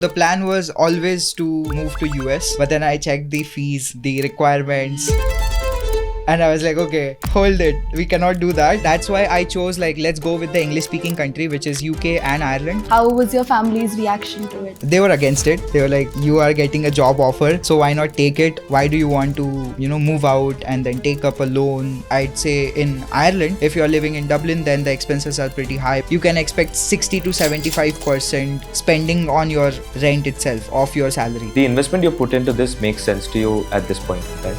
The plan was always to move to US, but then I checked the fees, the requirements, and I was like, okay, hold it. We cannot do that. That's why I chose let's go with the English speaking country, which is UK and Ireland. How was your family's reaction to it? They were against it. They were like, you are getting a job offer, so why not take it? Why do you want to, move out and then take up a loan? I'd say in Ireland, if you're living in Dublin, then the expenses are pretty high. You can expect 60 to 75% spending on your rent itself of your salary. The investment you put into this makes sense to you at this point, right?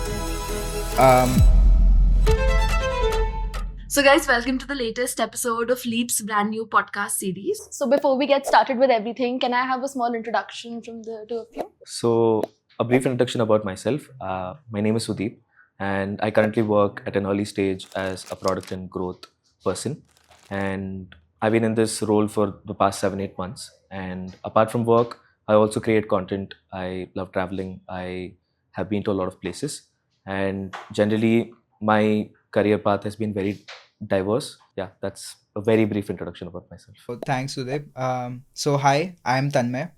So guys, welcome to the latest episode of Leap's brand new podcast series. So before we get started with everything, can I have a small introduction from the two of you? So a brief introduction about myself. My name is Sudeep and I currently work at an early stage as a product and growth person. And I've been in this role for the past 7-8 months. And apart from work, I also create content. I love traveling. I have been to a lot of places. And generally, my career path has been very diverse. Yeah, that's a very brief introduction about myself. Thanks, Sudeep. So hi, I'm Tanmay.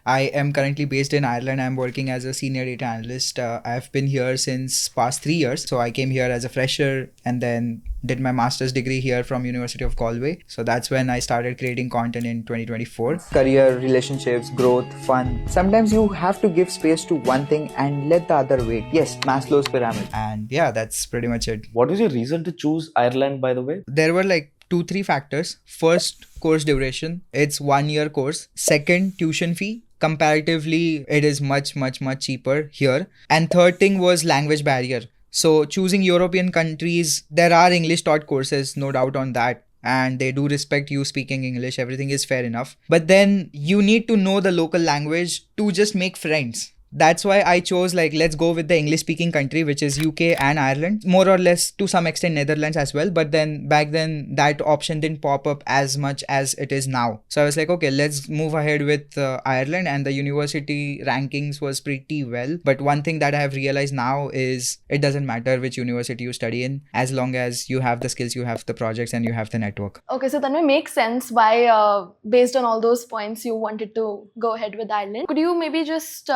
I am currently based in Ireland. I'm working as a senior data analyst. I've been here since past 3 years. So I came here as a fresher and then did my master's degree here from University of Galway. So that's when I started creating content in 2024. Career, relationships, growth, fun. Sometimes you have to give space to one thing and let the other wait. Yes, Maslow's pyramid. And yeah, that's pretty much it. What was your reason to choose Ireland, by the way? There were 2-3 factors. First, course duration. It's 1 year course. Second, tuition fee. Comparatively, it is much cheaper here. And third thing was language barrier. So choosing European countries, there are English taught courses, no doubt on that. And they do respect you speaking English. Everything is fair enough. But then you need to know the local language to just make friends. That's why I chose let's go with the English speaking country, which is UK and Ireland, more or less to some extent Netherlands as well. But then back then that option didn't pop up as much as it is now. So I was like, okay, let's move ahead with Ireland, and the university rankings was pretty well. But one thing that I have realized now is it doesn't matter which university you study in, as long as you have the skills, you have the projects, and you have the network. Okay, so then it makes sense why, based on all those points, you wanted to go ahead with Ireland. Could you maybe just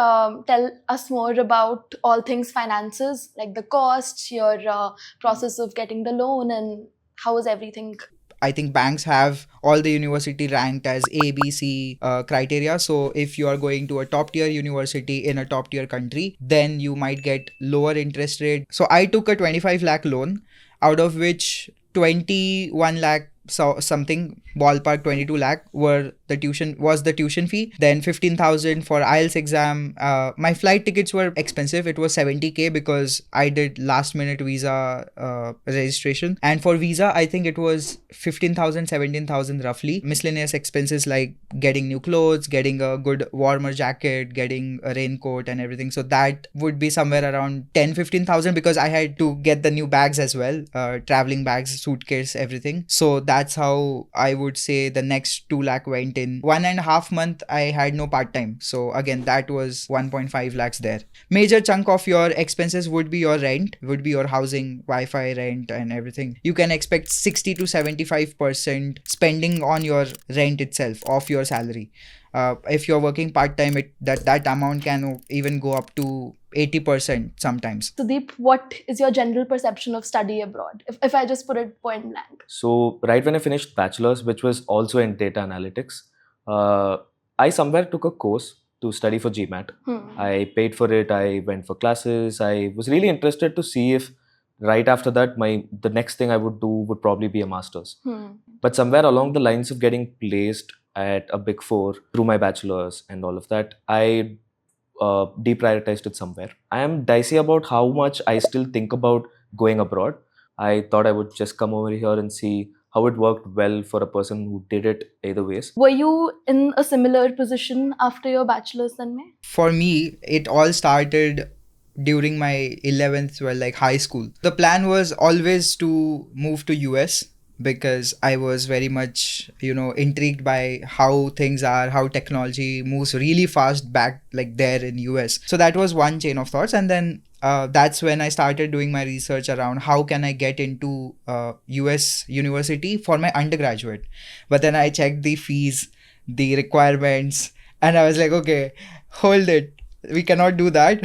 tell us more about all things finances, like the costs, your process of getting the loan, and how is everything? I think banks have all the university ranked as A, B, C criteria. So if you are going to a top tier university in a top tier country, then you might get lower interest rate. So I took a 25 lakh loan, out of which 21 lakh something, ballpark 22 lakh was the tuition fee. Then 15,000 for IELTS exam. My flight tickets were expensive. It was 70k because I did last minute visa registration. And for visa, I think it was 15,000, 17,000 roughly. Miscellaneous expenses like getting new clothes, getting a good warmer jacket, getting a raincoat and everything. So that would be somewhere around 10-15,000 because I had to get the new bags as well, traveling bags, suitcase, everything. So that's how I would say the next 2 lakh went in. 1.5 month I had no part-time. So again, that was 1.5 lakhs there. Major chunk of your expenses would be your rent, would be your housing, Wi-Fi, rent and everything. You can expect 60 to 75% spending on your rent itself of your salary. If you're working part-time, that amount can even go up to 80% sometimes. Sudeep, what is your general perception of study abroad? If I just put it point blank. So right when I finished bachelor's, which was also in data analytics, I somewhere took a course to study for GMAT. I paid for it. I went for classes. I was really interested to see if right after that, the next thing I would do would probably be a master's. But somewhere along the lines of getting placed at a Big Four through my bachelor's and all of that, I deprioritized it somewhere. I am dicey about how much I still think about going abroad. I thought I would just come over here and see how it worked well for a person who did it either ways. Were you in a similar position after your bachelor's, Tanmay? For me, it all started during my 11th, high school. The plan was always to move to US because I was very much, intrigued by how things are, how technology moves really fast back there in US. So that was one chain of thoughts. And then that's when I started doing my research around how can I get into US university for my undergraduate. But then I checked the fees, the requirements, And I was like, okay, hold it. We cannot do that.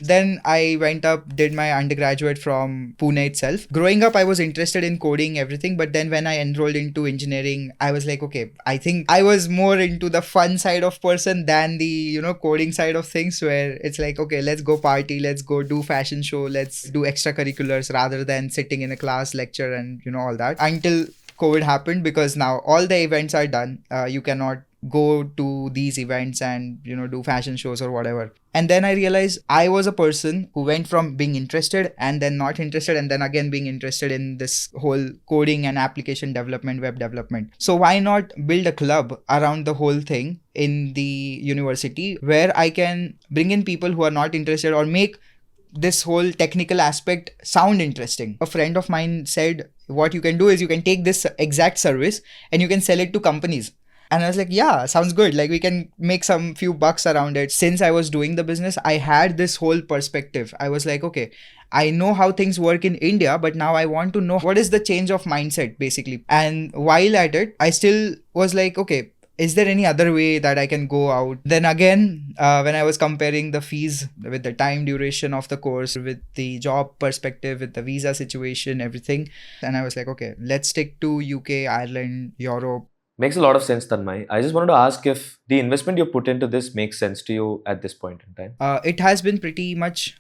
Then I went up, did my undergraduate from Pune itself. Growing up, I was interested in coding, everything. But then when I enrolled into engineering, I was like, okay, I think I was more into the fun side of person than the, coding side of things, where it's like, okay, let's go party, let's go do fashion show, let's do extracurriculars rather than sitting in a class lecture and, all that. Until COVID happened, because now all the events are done. You cannot go to these events and do fashion shows or whatever. And then I realized I was a person who went from being interested and then not interested and then again being interested in this whole coding and application development, web development. So why not build a club around the whole thing in the university, where I can bring in people who are not interested or make this whole technical aspect sound interesting. A friend of mine said, what you can do is you can take this exact service and you can sell it to companies. And I was like, yeah, sounds good. Like, we can make some few bucks around it. Since I was doing the business, I had this whole perspective. I was like, okay, I know how things work in India, but now I want to know what is the change of mindset, basically. And while at it, I still was like, okay, is there any other way that I can go out? Then again, when I was comparing the fees with the time duration of the course, with the job perspective, with the visa situation, everything, and I was like, okay, let's stick to UK, Ireland, Europe. Makes a lot of sense, Tanmay. I just wanted to ask if the investment you put into this makes sense to you at this point in time. It has been pretty much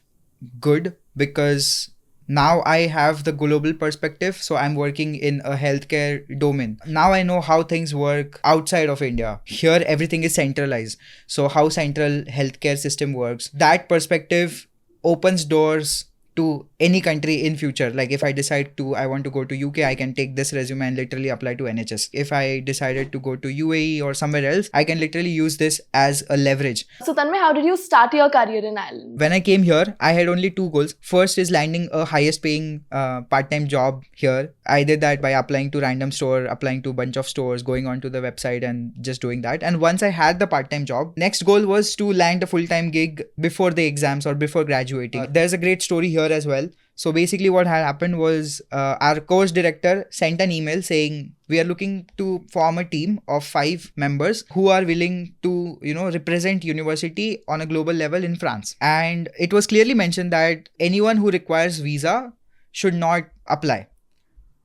good, because now I have the global perspective. So I'm working in a healthcare domain. Now I know how things work outside of India. Here, everything is centralized. So how central healthcare system works, that perspective opens doors to any country in future. Like, if I decide I want to go to UK, I can take this resume and literally apply to NHS. If I decided to go to UAE or somewhere else, I can literally use this as a leverage. So Tanmay, how did you start your career in Ireland? When I came here, I had only two goals. First is landing a highest paying part-time job here. I did that by applying to random store, applying to a bunch of stores, going onto the website and just doing that. And once I had the part-time job, next goal was to land a full-time gig before the exams or before graduating. There's a great story here as well. So basically what had happened was our course director sent an email saying, we are looking to form a team of 5 members who are willing to, represent university on a global level in France. And it was clearly mentioned that anyone who requires visa should not apply.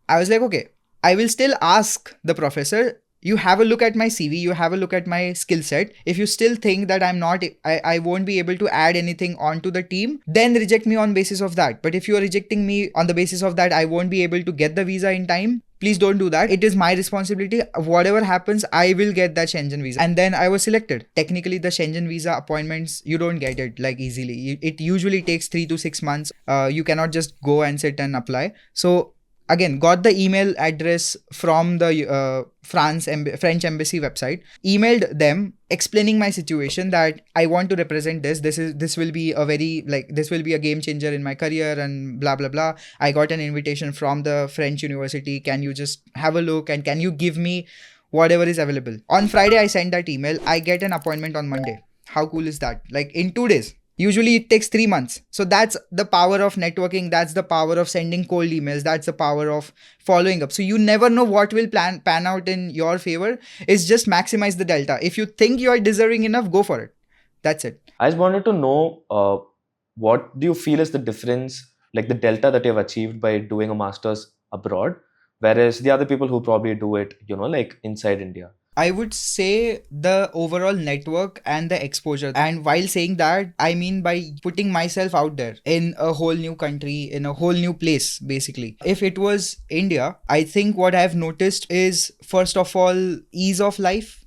I was like, okay, I will still ask the professor, you have a look at my CV, you have a look at my skill set. If you still think that I won't be able to add anything onto the team, then reject me on basis of that. But if you are rejecting me on the basis of that I won't be able to get the visa in time, please don't do that. It is my responsibility. Whatever happens, I will get that Schengen visa. And then I was selected. Technically, the Schengen visa appointments, you don't get it like easily. It usually takes 3 to 6 months. You cannot just go and sit and apply. So again, got the email address from the French embassy website, emailed them explaining my situation, that I want to represent this. This will be a game changer in my career and blah, blah, blah. I got an invitation from the French university. Can you just have a look and can you give me whatever is available? On Friday, I sent that email. I get an appointment on Monday. How cool is that? Like, in 2 days. Usually it takes 3 months. So that's the power of networking. That's the power of sending cold emails. That's the power of following up. So you never know what will pan out in your favor. It's just maximize the delta. If you think you are deserving enough, go for it. That's it. I just wanted to know, what do you feel is the difference, like the delta that you've achieved by doing a master's abroad, whereas the other people who probably do it, like inside India? I would say the overall network and the exposure. And while saying that, I mean by putting myself out there in a whole new country, in a whole new place, basically. If it was India, I think what I've noticed is, first of all, ease of life.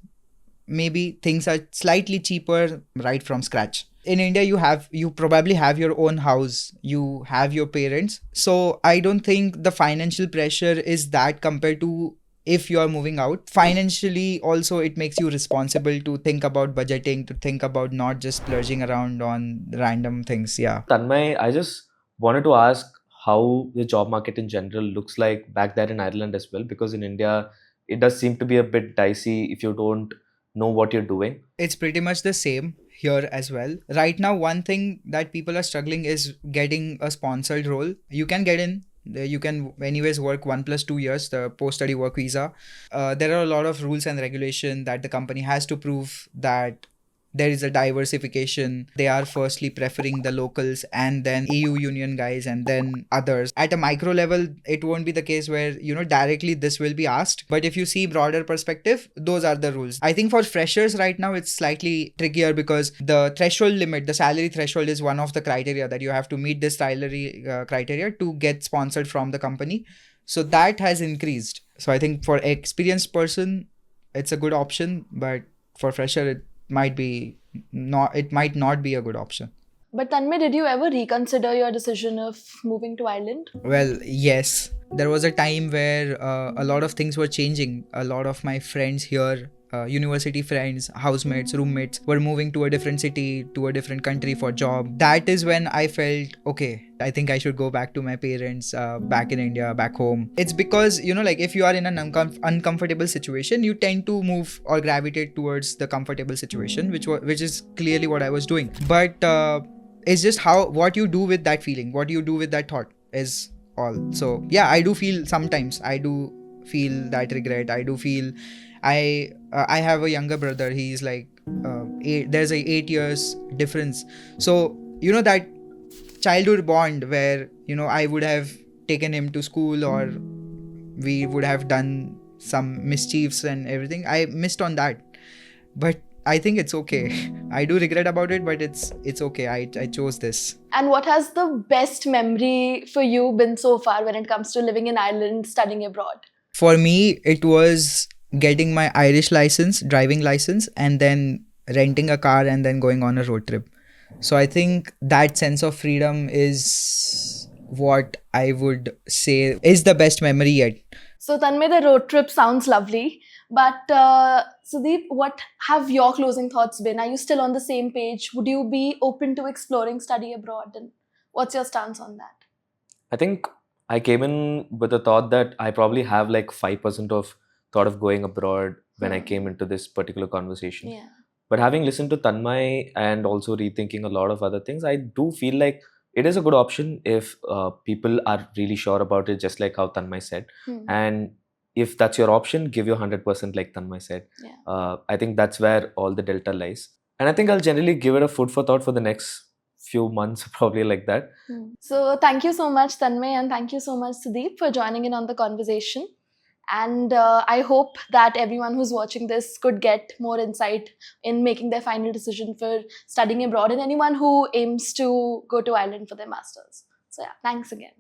Maybe things are slightly cheaper right from scratch. In India, you probably have your own house, you have your parents. So I don't think the financial pressure is that compared to if you are moving out. Financially also, it makes you responsible to think about budgeting, to think about not just splurging around on random things. Yeah. Tanmay, I just wanted to ask how the job market in general looks like back there in Ireland as well, because in India, it does seem to be a bit dicey if you don't know what you're doing. It's pretty much the same here as well. Right now, one thing that people are struggling is getting a sponsored role. You can get in. You can anyways work 1 + 2 years, the post-study work visa. There are a lot of rules and regulation that the company has to prove that there is a diversification. They are firstly preferring the locals and then EU union guys and then others. At a micro level, it won't be the case where, directly this will be asked. But if you see broader perspective, those are the rules. I think for freshers right now, it's slightly trickier because the threshold limit, the salary threshold is one of the criteria that you have to meet this salary criteria to get sponsored from the company. So that has increased. So I think for experienced person, it's a good option, but for fresher, it might not be a good option. But Tanmay, did you ever reconsider your decision of moving to Ireland? Well, yes. There was a time where a lot of things were changing. A lot of my friends here, university friends, housemates, roommates, were moving to a different city, to a different country for job. That is when I felt, okay, I think I should go back to my parents, back in India, back home. It's because, if you are in an uncomfortable situation, you tend to move or gravitate towards the comfortable situation, which is clearly what I was doing. But it's just what you do with that feeling, what you do with that thought is all. So yeah, I do feel that regret. I do feel I have a younger brother. He's like 8. There's a 8 years difference. So that childhood bond where I would have taken him to school or we would have done some mischiefs and everything. I missed on that, but I think it's okay. I do regret about it, but it's okay. I chose this. And what has the best memory for you been so far when it comes to living in Ireland, studying abroad? For me, it was getting my Irish license, driving license, and then renting a car and then going on a road trip. So I think that sense of freedom is what I would say is the best memory yet. So Tanmay, the road trip sounds lovely. But Sudeep, what have your closing thoughts been? Are you still on the same page? Would you be open to exploring study abroad? And what's your stance on that? I think I came in with the thought that I probably have like 5% of thought of going abroad when I came into this particular conversation. Yeah. But having listened to Tanmay and also rethinking a lot of other things, I do feel like it is a good option if people are really sure about it, just like how Tanmay said. And if that's your option, give your 100% like Tanmay said. Yeah. I think that's where all the delta lies. And I think I'll generally give it a food for thought for the next few months, probably like that. So thank you so much, Tanmay, and thank you so much, Sudeep, for joining in on the conversation. And I hope that everyone who's watching this could get more insight in making their final decision for studying abroad, and anyone who aims to go to Ireland for their masters. So yeah, thanks again.